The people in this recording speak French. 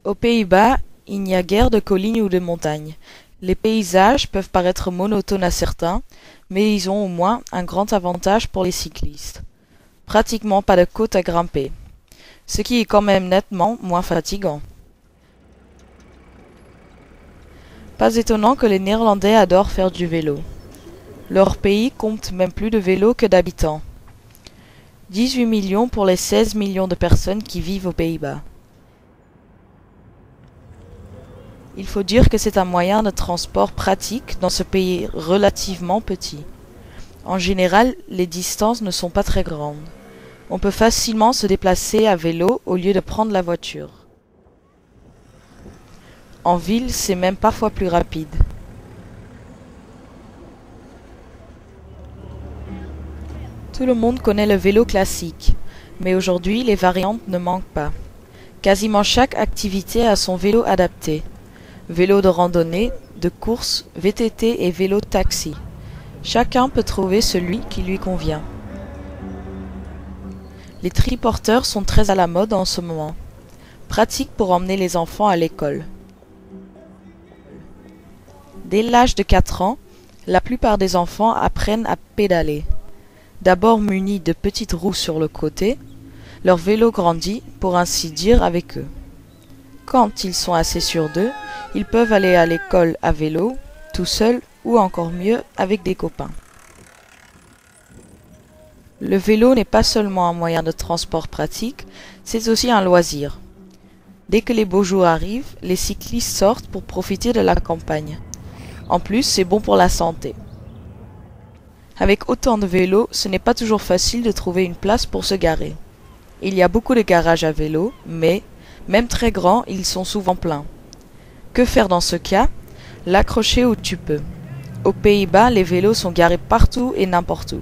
Aux Pays-Bas, il n'y a guère de collines ou de montagnes. Les paysages peuvent paraître monotones à certains, mais ils ont au moins un grand avantage pour les cyclistes. Pratiquement pas de côtes à grimper, ce qui est quand même nettement moins fatigant. Pas étonnant que les Néerlandais adorent faire du vélo. Leur pays compte même plus de vélos que d'habitants. 18 millions pour les 16 millions de personnes qui vivent aux Pays-Bas. Il faut dire que c'est un moyen de transport pratique dans ce pays relativement petit. En général, les distances ne sont pas très grandes. On peut facilement se déplacer à vélo au lieu de prendre la voiture. En ville, c'est même parfois plus rapide. Tout le monde connaît le vélo classique, mais aujourd'hui les variantes ne manquent pas. Quasiment chaque activité a son vélo adapté. Vélo de randonnée, de course, VTT et vélo taxi. Chacun peut trouver celui qui lui convient. Les triporteurs sont très à la mode en ce moment. Pratiques pour emmener les enfants à l'école. Dès l'âge de 4 ans, la plupart des enfants apprennent à pédaler. D'abord munis de petites roues sur le côté, leur vélo grandit, pour ainsi dire, avec eux. Quand ils sont assez sûrs d'eux, ils peuvent aller à l'école à vélo, tout seuls ou encore mieux avec des copains. Le vélo n'est pas seulement un moyen de transport pratique, c'est aussi un loisir. Dès que les beaux jours arrivent, les cyclistes sortent pour profiter de la campagne. En plus, c'est bon pour la santé. Avec autant de vélos, ce n'est pas toujours facile de trouver une place pour se garer. Il y a beaucoup de garages à vélo, mais, même très grands, ils sont souvent pleins. Que faire dans ce cas? L'accrocher où tu peux. Aux Pays-Bas, les vélos sont garés partout et n'importe où.